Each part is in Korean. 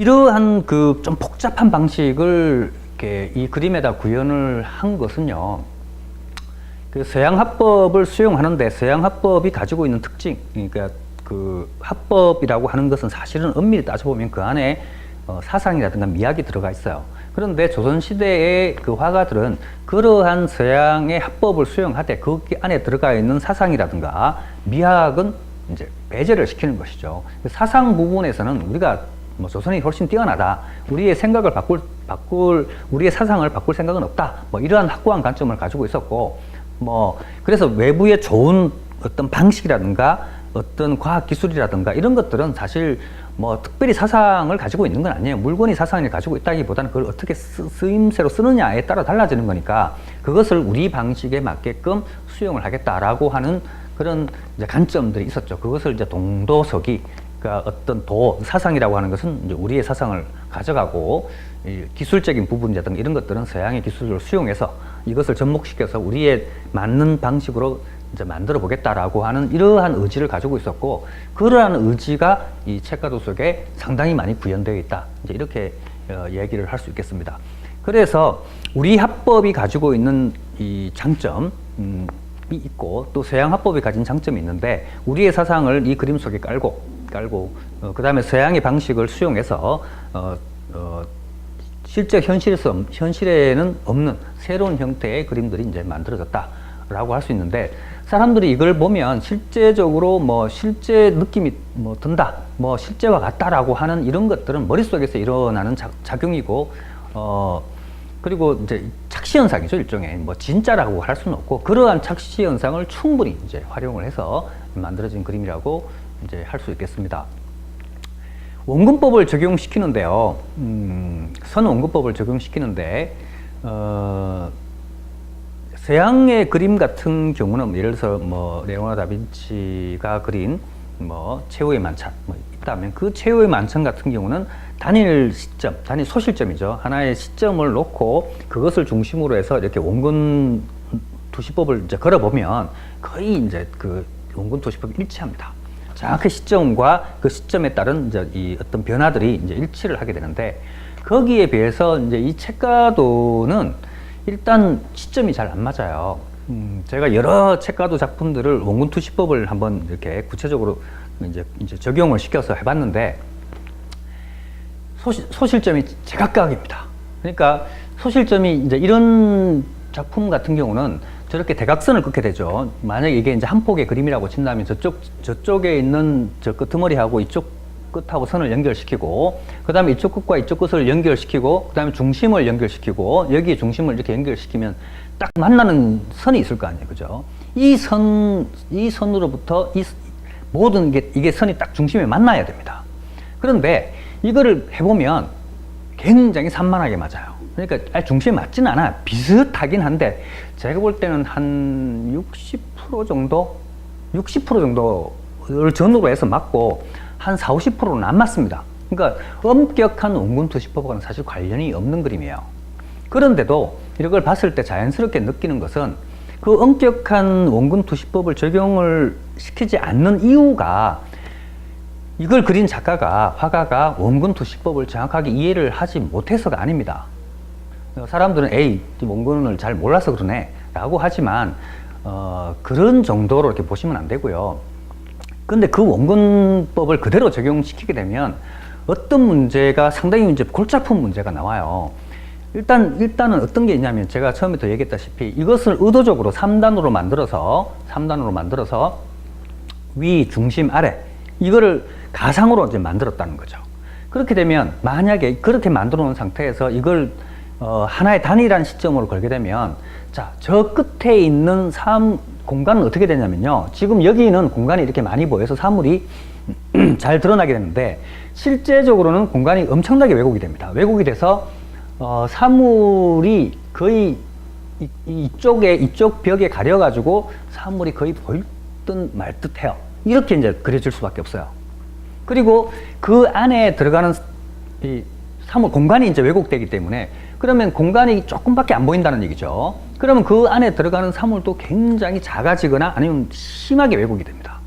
이러한 그 좀 복잡한 방식을 이렇게 이 그림에다 구현을 한 것은요, 그 서양 화법을 수용하는데 서양 화법이 가지고 있는 특징, 그러니까 그 화법이라고 하는 것은 사실은 엄밀히 따져보면 그 안에 사상이라든가 미학이 들어가 있어요. 그런데 조선시대의 그 화가들은 그러한 서양의 화법을 수용하되 그 안에 들어가 있는 사상이라든가 미학은 이제 배제를 시키는 것이죠. 사상 부분에서는 우리가 뭐 조선이 훨씬 뛰어나다, 우리의 생각을 우리의 사상을 바꿀 생각은 없다, 뭐 이러한 확고한 관점을 가지고 있었고, 뭐 그래서 외부의 좋은 어떤 방식이라든가 어떤 과학 기술이라든가 이런 것들은 사실 뭐 특별히 사상을 가지고 있는 건 아니에요. 물건이 사상을 가지고 있다기보다는 그걸 어떻게 쓰임새로 쓰느냐에 따라 달라지는 거니까 그것을 우리 방식에 맞게끔 수용을 하겠다라고 하는 그런 이제 관점들이 있었죠. 그것을 이제 동도서기, 그러니까 어떤 사상이라고 하는 것은 이제 우리의 사상을 가져가고, 이 기술적인 부분이라든가 이런 것들은 서양의 기술을 수용해서 이것을 접목시켜서 우리의 맞는 방식으로 이제 만들어 보겠다라고 하는 이러한 의지를 가지고 있었고, 그러한 의지가 이 책가도 속에 상당히 많이 구현되어 있다, 이제 이렇게 얘기를 할 수 있겠습니다. 그래서 우리 화법이 가지고 있는 이 장점이 있고 또 서양 화법이 가진 장점이 있는데, 우리의 사상을 이 그림 속에 깔고 그 다음에 서양의 방식을 수용해서 실제 현실에는 없는 새로운 형태의 그림들이 이제 만들어졌다라고 할 수 있는데, 사람들이 이걸 보면 실제적으로 뭐 실제 느낌이 뭐 든다, 뭐 실제와 같다라고 하는 이런 것들은 머릿속에서 일어나는 작용이고, 그리고 이제 착시 현상이죠. 일종의 뭐 진짜라고 할 수는 없고, 그러한 착시 현상을 충분히 이제 활용을 해서 만들어진 그림이라고 이제 할 수 있겠습니다. 원근법을 적용시키는데요, 선원근법을 적용시키는데, 서양의 그림 같은 경우는 예를 들어서 뭐 레오나르도 다빈치가 그린 뭐 최후의 만찬 뭐 있다면, 그 최후의 만찬 같은 경우는 단일 시점, 단일 소실점이죠. 하나의 시점을 놓고 그것을 중심으로 해서 이렇게 원근 도시법을 이제 걸어보면 거의 이제 그 원근 도시법이 일치합니다. 정확히 시점과 그 시점에 따른 이제 이 어떤 변화들이 이제 일치를 하게 되는데, 거기에 비해서 이제 이 책가도는 일단 시점이 잘 안 맞아요. 제가 여러 책가도 작품들을 원근 투시법을 한번 이렇게 구체적으로 이제 적용을 시켜서 해봤는데, 소실점이 제각각입니다. 그러니까 소실점이 이제 이런 작품 같은 경우는 저렇게 대각선을 긋게 되죠. 만약에 이게 이제 한 폭의 그림이라고 친다면 저쪽에 있는 저 끄트머리하고 이쪽 끝하고 선을 연결시키고, 그 다음에 이쪽 끝과 이쪽 끝을 연결시키고, 그 다음에 중심을 연결시키고, 여기 중심을 이렇게 연결시키면 딱 만나는 선이 있을 거 아니에요. 그죠? 이 선으로부터 모든 이게 선이 딱 중심에 만나야 됩니다. 그런데 이거를 해보면 굉장히 산만하게 맞아요. 그러니까 중심에 맞지는 않아. 비슷하긴 한데, 제가 볼 때는 한 60% 정도를 전후로 해서 맞고, 한 40~50%는 안 맞습니다. 그러니까 엄격한 원근 투시법과는 사실 관련이 없는 그림이에요. 그런데도 이걸 봤을 때 자연스럽게 느끼는 것은, 그 엄격한 원근 투시법을 적용을 시키지 않는 이유가, 이걸 그린 화가가 원근 투시법을 정확하게 이해를 하지 못해서가 아닙니다. 사람들은 에이, 원근을 잘 몰라서 그러네 라고 하지만 그런 정도로 이렇게 보시면 안 되고요. 근데 그 원근법을 그대로 적용시키게 되면 어떤 문제가, 상당히 이제 골치 아픈 문제가 나와요. 일단은 어떤 게 있냐면, 제가 처음부터 얘기했다시피 이것을 의도적으로 3단으로 만들어서 위, 중심, 아래, 이거를 가상으로 이제 만들었다는 거죠. 그렇게 되면, 만약에 그렇게 만들어 놓은 상태에서 이걸 하나의 단일한 시점으로 걸게 되면, 자, 저 끝에 있는 공간은 어떻게 되냐면요, 지금 여기는 공간이 이렇게 많이 보여서 사물이 잘 드러나게 되는데, 실제적으로는 공간이 엄청나게 왜곡이 됩니다. 왜곡이 돼서 사물이 거의 이쪽 벽에 가려가지고 사물이 거의 보일 듯 말 듯해요. 이렇게 이제 그려질 수밖에 없어요. 그리고 그 안에 들어가는 이 사물 공간이 이제 왜곡되기 때문에, 그러면 공간이 조금밖에 안 보인다는 얘기죠. 그러면 그 안에 들어가는 사물도 굉장히 작아지거나 아니면 심하게 왜곡이 됩니다.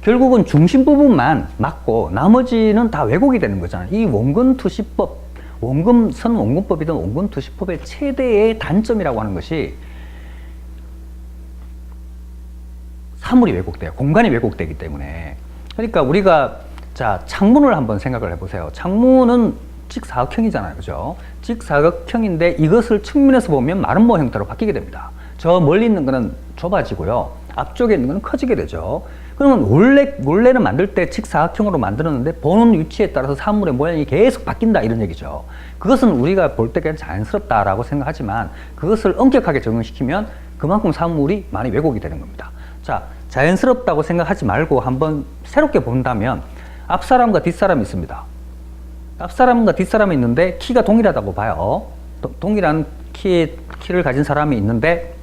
결국은 중심 부분만 맞고 나머지는 다 왜곡이 되는 거잖아요. 이 원근투시법, 선원근법이든 원근투시법의 최대의 단점이라고 하는 것이 사물이 왜곡돼요. 공간이 왜곡되기 때문에. 그러니까 우리가 자 창문을 한번 생각을 해보세요. 창문은 직사각형이잖아요, 그죠? 직사각형인데 이것을 측면에서 보면 마름모 형태로 바뀌게 됩니다. 저 멀리 있는 거는 좁아지고요, 앞쪽에 있는 거는 커지게 되죠. 그러면 원래는 만들 때 직사각형으로 만들었는데 보는 위치에 따라서 사물의 모양이 계속 바뀐다, 이런 얘기죠. 그것은 우리가 볼 때 그냥 자연스럽다라고 생각하지만 그것을 엄격하게 적용시키면 그만큼 사물이 많이 왜곡이 되는 겁니다. 자, 자연스럽다고 생각하지 말고 한번 새롭게 본다면 앞사람과 뒷사람이 있습니다. 앞사람과 뒷사람이 있는데 키가 동일하다고 봐요. 동일한 키를 가진 사람이 있는데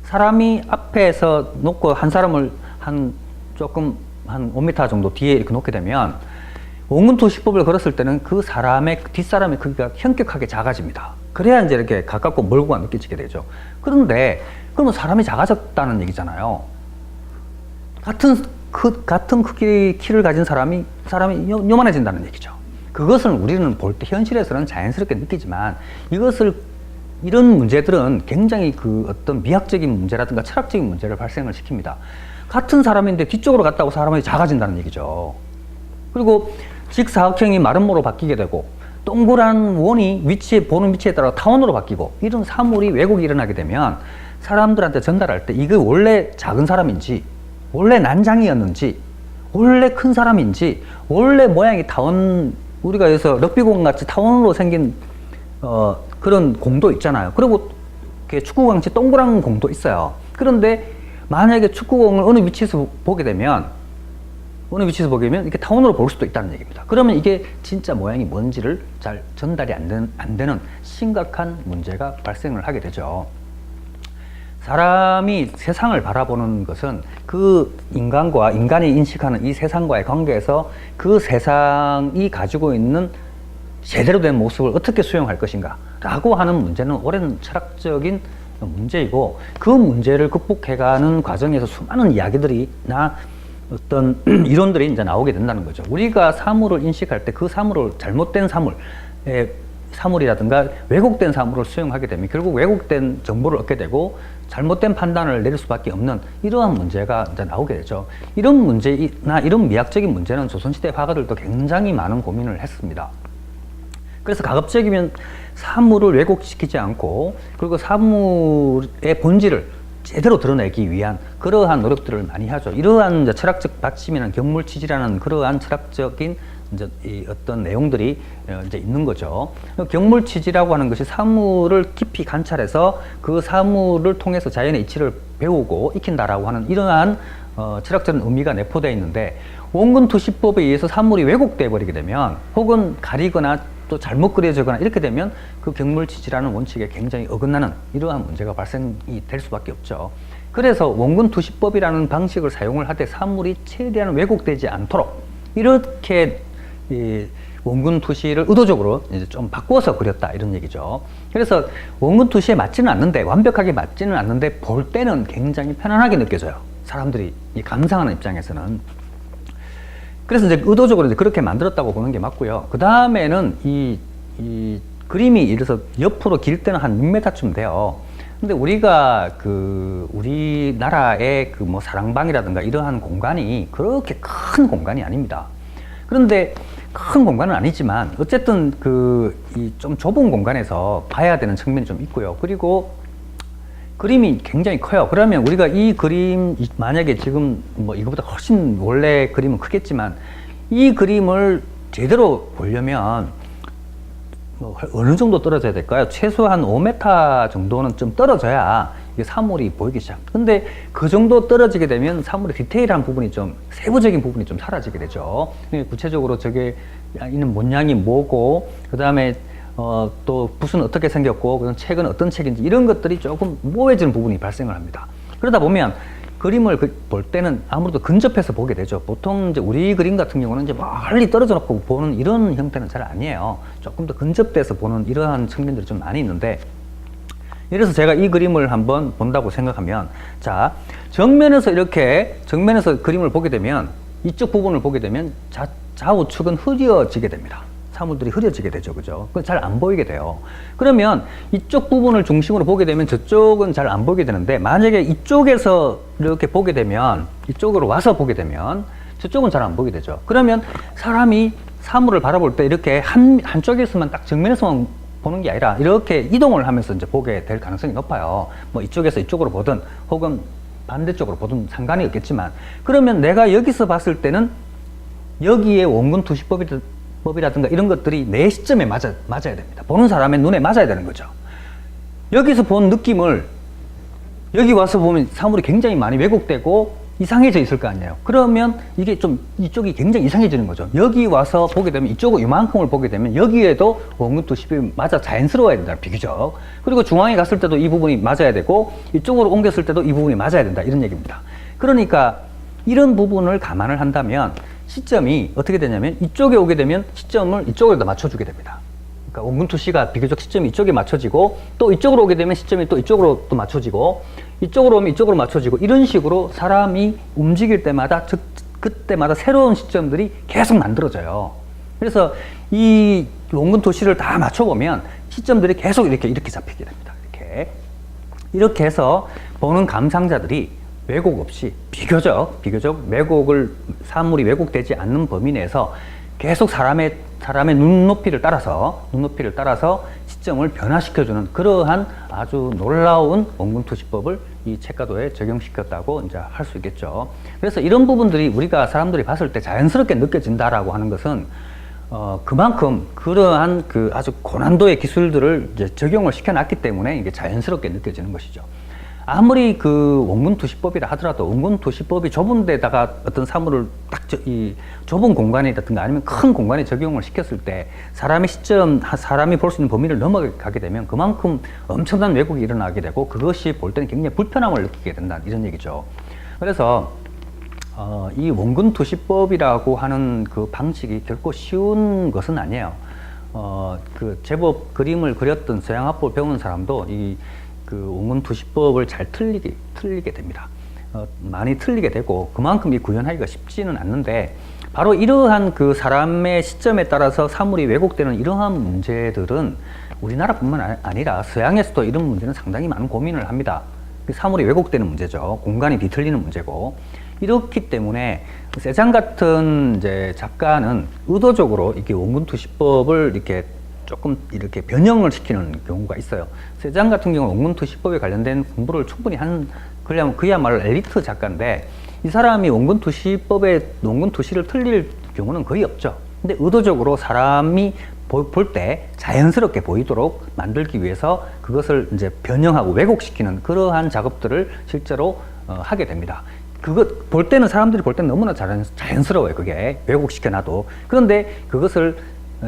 사람이 앞에서 놓고 한 사람을 한 5m 정도 뒤에 이렇게 놓게 되면 원근투시법을 걸었을 때는 그 사람의 뒷사람의 크기가 현격하게 작아집니다. 그래야 이제 이렇게 가깝고 멀고가 느껴지게 되죠. 그런데 그러면 사람이 작아졌다는 얘기잖아요. 같은 키를 가진 사람이 요만해진다는 얘기죠. 그것을 우리는 볼 때 현실에서는 자연스럽게 느끼지만 이런 문제들은 굉장히 그 어떤 미학적인 문제라든가 철학적인 문제를 발생을 시킵니다. 같은 사람인데 뒤쪽으로 갔다고 사람이 작아진다는 얘기죠. 그리고 직사각형이 마름모로 바뀌게 되고 동그란 원이 보는 위치에 따라 타원으로 바뀌고 이런 사물이 왜곡이 일어나게 되면 사람들한테 전달할 때 이게 원래 작은 사람인지 원래 난장이었는지 원래 큰 사람인지 원래 모양이 타원, 우리가 여기서 럭비공 같이 타원으로 생긴 그런 공도 있잖아요. 그리고 축구공같이 동그란 공도 있어요. 그런데 만약에 축구공을 어느 위치에서 보게 되면 이렇게 타원으로 볼 수도 있다는 얘기입니다. 그러면 이게 진짜 모양이 뭔지를 잘 전달이 안 되는 심각한 문제가 발생을 하게 되죠. 사람이 세상을 바라보는 것은 그 인간이 인식하는 이 세상과의 관계에서 그 세상이 가지고 있는 제대로 된 모습을 어떻게 수용할 것인가 라고 하는 문제는 오랜 철학적인 문제이고, 그 문제를 극복해가는 과정에서 수많은 이야기들이나 어떤 이론들이 이제 나오게 된다는 거죠. 우리가 사물을 인식할 때 그 사물을 잘못된 사물이라든가 왜곡된 사물을 수용하게 되면 결국 왜곡된 정보를 얻게 되고 잘못된 판단을 내릴 수밖에 없는 이러한 문제가 이제 나오게 되죠. 이런 문제나 이런 미학적인 문제는 조선시대 화가들도 굉장히 많은 고민을 했습니다. 그래서 가급적이면 사물을 왜곡시키지 않고 그리고 사물의 본질을 제대로 드러내기 위한 그러한 노력들을 많이 하죠. 이러한 이제 철학적 받침이나 경물치지라는 그러한 철학적인 이제 어떤 내용들이 이제 있는 거죠. 경물치지라고 하는 것이 사물을 깊이 관찰해서 그 사물을 통해서 자연의 이치를 배우고 익힌다라고 하는 이러한 철학적인 의미가 내포되어 있는데, 원근투시법에 의해서 사물이 왜곡되어 버리게 되면 혹은 가리거나 또 잘못 그려지거나 이렇게 되면 그 경물치지라는 원칙에 굉장히 어긋나는 이러한 문제가 발생이 될 수밖에 없죠. 그래서 원근투시법이라는 방식을 사용을 하되 사물이 최대한 왜곡되지 않도록 이렇게 원근투시를 의도적으로 이제 좀 바꾸어서 그렸다, 이런 얘기죠. 그래서 원근투시에 맞지는 않는데, 완벽하게 맞지는 않는데 볼 때는 굉장히 편안하게 느껴져요. 사람들이 감상하는 입장에서는. 그래서 이제 의도적으로 이제 그렇게 만들었다고 보는 게 맞고요. 그 다음에는 이 그림이 이래서 옆으로 길 때는 한 6m쯤 돼요. 근데 우리가 우리나라의 뭐 사랑방이라든가 이러한 공간이 그렇게 큰 공간이 아닙니다. 그런데 큰 공간은 아니지만 어쨌든 이 좀 좁은 공간에서 봐야 되는 측면이 좀 있고요. 그리고 그림이 굉장히 커요. 그러면 우리가 이 그림, 만약에 지금 뭐 이거보다 훨씬 원래 그림은 크겠지만 이 그림을 제대로 보려면 뭐 어느 정도 떨어져야 될까요? 최소한 5m 정도는 좀 떨어져야 이게 사물이 보이기 시작. 근데 그 정도 떨어지게 되면 사물의 디테일한 부분이 좀, 세부적인 부분이 좀 사라지게 되죠. 구체적으로 저게 있는 문양이 뭐고, 그 다음에 또 붓은 어떻게 생겼고, 그다음 책은 어떤 책인지 이런 것들이 조금 모호해지는 부분이 발생을 합니다. 그러다 보면 그림을 볼 때는 아무래도 근접해서 보게 되죠. 보통 이제 우리 그림 같은 경우는 이제 멀리 떨어져 놓고 보는 이런 형태는 잘 아니에요. 조금 더 근접돼서 보는 이러한 측면들이 좀 많이 있는데, 이래서 제가 이 그림을 한번 본다고 생각하면, 자, 정면에서 그림을 보게 되면, 이쪽 부분을 보게 되면 좌우측은 흐려지게 됩니다. 사물들이 흐려지게 되죠. 그죠? 그건 잘 안 보이게 돼요. 그러면 이쪽 부분을 중심으로 보게 되면 저쪽은 잘 안 보게 되는데, 만약에 이쪽에서 이렇게 보게 되면, 이쪽으로 와서 보게 되면 저쪽은 잘 안 보게 되죠. 그러면 사람이 사물을 바라볼 때 이렇게 한쪽에서만 딱 정면에서만 보는 게 아니라 이렇게 이동을 하면서 이제 보게 될 가능성이 높아요. 뭐 이쪽에서 이쪽으로 보든 혹은 반대쪽으로 보든 상관이 없겠지만, 그러면 내가 여기서 봤을 때는 여기에 원근 투시법이라든가 이런 것들이 내 시점에 맞아야 됩니다. 보는 사람의 눈에 맞아야 되는 거죠. 여기서 본 느낌을 여기 와서 보면 사물이 굉장히 많이 왜곡되고 이상해져 있을 거 아니에요. 그러면 이게 좀 이쪽이 굉장히 이상해지는 거죠. 여기 와서 보게 되면 이쪽을 이만큼을 보게 되면 여기에도 원근 투시법이 맞아 자연스러워야 된다, 비교적. 그리고 중앙에 갔을 때도 이 부분이 맞아야 되고 이쪽으로 옮겼을 때도 이 부분이 맞아야 된다, 이런 얘기입니다. 그러니까 이런 부분을 감안을 한다면 시점이 어떻게 되냐면, 이쪽에 오게 되면 시점을 이쪽으로 더 맞춰주게 됩니다. 그러니까 원근 투시가 비교적 시점이 이쪽에 맞춰지고, 또 이쪽으로 오게 되면 시점이 또 이쪽으로 또 맞춰지고, 이쪽으로 오면 이쪽으로 맞춰지고, 이런 식으로 사람이 움직일 때마다 그때마다 새로운 시점들이 계속 만들어져요. 그래서 이 원근 투시를 다 맞춰보면 시점들이 계속 이렇게 잡히게 됩니다. 이렇게 해서 보는 감상자들이 왜곡 없이 비교적 사물이 왜곡되지 않는 범위 내에서 계속 사람의 눈높이를 따라서 시점을 변화시켜주는 그러한 아주 놀라운 원근 투시법을 이 책가도에 적용시켰다고 이제 할 수 있겠죠. 그래서 이런 부분들이 우리가 사람들이 봤을 때 자연스럽게 느껴진다라고 하는 것은 그만큼 그러한 그 아주 고난도의 기술들을 이제 적용을 시켜놨기 때문에 이게 자연스럽게 느껴지는 것이죠. 아무리 그 원근 투시법이라 하더라도 원근 투시법이 좁은 데다가 어떤 사물을 딱 이 좁은 공간이라든가 아니면 큰 공간에 적용을 시켰을 때 사람이 볼 수 있는 범위를 넘어가게 되면 그만큼 엄청난 왜곡이 일어나게 되고, 그것이 볼 때는 굉장히 불편함을 느끼게 된다, 이런 얘기죠. 그래서 이 원근 투시법이라고 하는 그 방식이 결코 쉬운 것은 아니에요. 그 제법 그림을 그렸던 서양학법을 배우는 사람도 그 원근 투시법을 잘 틀리게 됩니다. 많이 틀리게 되고, 그만큼 이 구현하기가 쉽지는 않는데, 바로 이러한 그 사람의 시점에 따라서 사물이 왜곡되는 이러한 문제들은 우리나라뿐만 아니라 서양에서도 이런 문제는 상당히 많은 고민을 합니다. 사물이 왜곡되는 문제죠. 공간이 뒤틀리는 문제고. 이렇기 때문에 세장 같은 이제 작가는 의도적으로 이렇게 원근 투시법을 이렇게 조금 이렇게 변형을 시키는 경우가 있어요. 세장 같은 경우는 원근 투시법에 관련된 공부를 충분히 그야말로 엘리트 작가인데, 이 사람이 원근 투시를 틀릴 경우는 거의 없죠. 근데 의도적으로 사람이 볼 때 자연스럽게 보이도록 만들기 위해서 그것을 이제 변형하고 왜곡시키는 그러한 작업들을 실제로 하게 됩니다. 볼 때는 사람들이 볼 때는 너무나 자연스러워요. 그게 왜곡시켜놔도. 그런데 그것을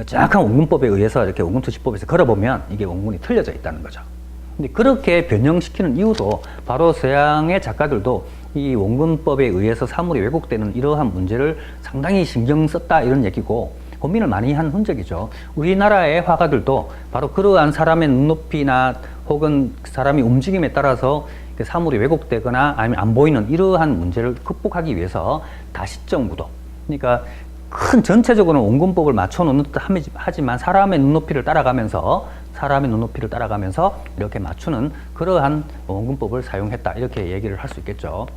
정확한 원근법에 의해서 이렇게 원근 투시법에서 걸어보면 이게 원근이 틀려져 있다는 거죠. 근데 그렇게 변형시키는 이유도 바로 서양의 작가들도 이 원근법에 의해서 사물이 왜곡되는 이러한 문제를 상당히 신경 썼다, 이런 얘기고, 고민을 많이 한 흔적이죠. 우리나라의 화가들도 바로 그러한 사람의 눈높이나 혹은 사람이 움직임에 따라서 사물이 왜곡되거나 아니면 안 보이는 이러한 문제를 극복하기 위해서 다시적 무도, 그러니까 큰 전체적으로는 원근법을 맞춰놓는 듯 하지만 사람의 눈높이를 따라가면서 이렇게 맞추는 그러한 원근법을 사용했다, 이렇게 얘기를 할 수 있겠죠.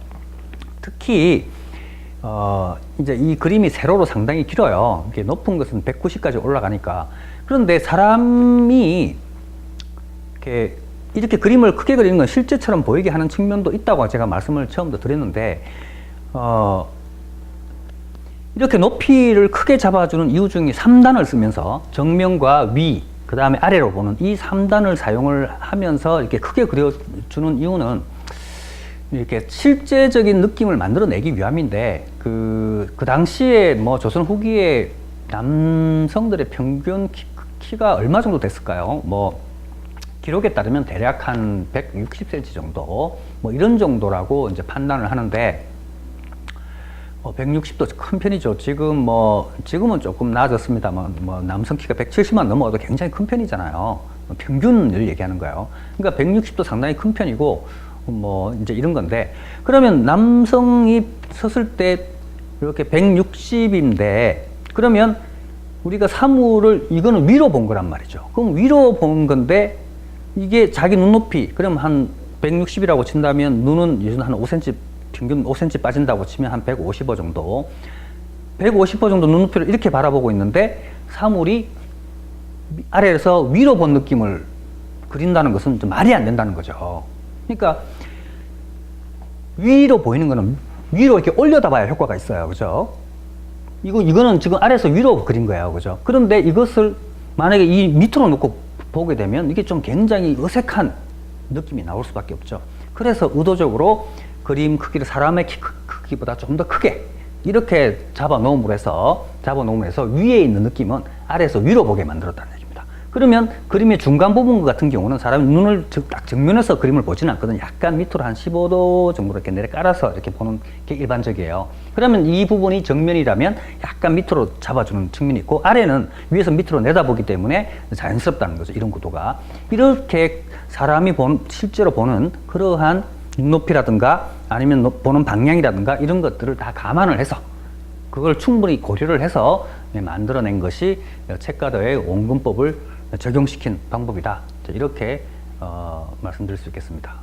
특히 이제 이 그림이 세로로 상당히 길어요. 이게 높은 것은 190까지 올라가니까. 그런데 사람이 이렇게 그림을 크게 그리는 건 실제처럼 보이게 하는 측면도 있다고 제가 말씀을 처음부터 드렸는데, 이렇게 높이를 크게 잡아주는 이유 중에 3단을 쓰면서 정면과 위, 그 다음에 아래로 보는 이 3단을 사용을 하면서 이렇게 크게 그려주는 이유는 이렇게 실제적인 느낌을 만들어내기 위함인데, 그 당시에 뭐 조선 후기에 남성들의 평균 키가 얼마 정도 됐을까요? 뭐 기록에 따르면 대략 한 160cm 정도, 뭐 이런 정도라고 이제 판단을 하는데, 160도 큰 편이죠. 지금은 조금 나아졌습니다만, 뭐 남성 키가 170만 넘어도 굉장히 큰 편이잖아요. 평균을 얘기하는 거예요. 그러니까 160도 상당히 큰 편이고 뭐 이제 이런 건데, 그러면 남성이 섰을 때 이렇게 160인데 그러면 우리가 사물을 이거는 위로 본 거란 말이죠. 그럼 위로 본 건데 이게 자기 눈높이, 그럼 한 160이라고 친다면 눈은 예전 한 5cm, 평균 5cm 빠진다고 치면 한 155 정도, 155 정도 눈높이를 이렇게 바라보고 있는데 사물이 아래에서 위로 본 느낌을 그린다는 것은 좀 말이 안 된다는 거죠. 그러니까 위로 보이는 거는 위로 이렇게 올려다 봐야 효과가 있어요. 그죠? 이거는 지금 아래에서 위로 그린 거예요. 그죠? 그런데 이것을 만약에 이 밑으로 놓고 보게 되면 이게 좀 굉장히 어색한 느낌이 나올 수밖에 없죠. 그래서 의도적으로 그림 크기를 사람의 크기보다 좀 더 크게 이렇게 잡아놓음으로 해서 위에 있는 느낌은 아래에서 위로 보게 만들었다는 얘기입니다. 그러면 그림의 중간 부분 같은 경우는 사람이 눈을 딱 정면에서 그림을 보지는 않거든요. 약간 밑으로 한 15도 정도 이렇게 내려 깔아서 이렇게 보는 게 일반적이에요. 그러면 이 부분이 정면이라면 약간 밑으로 잡아주는 측면이 있고, 아래는 위에서 밑으로 내다보기 때문에 자연스럽다는 거죠. 이런 구도가. 이렇게 사람이 실제로 보는 그러한 눈높이라든가 아니면 보는 방향이라든가 이런 것들을 다 감안을 해서 그걸 충분히 고려를 해서 만들어낸 것이 책가더의 원근법을 적용시킨 방법이다. 이렇게 말씀드릴 수 있겠습니다.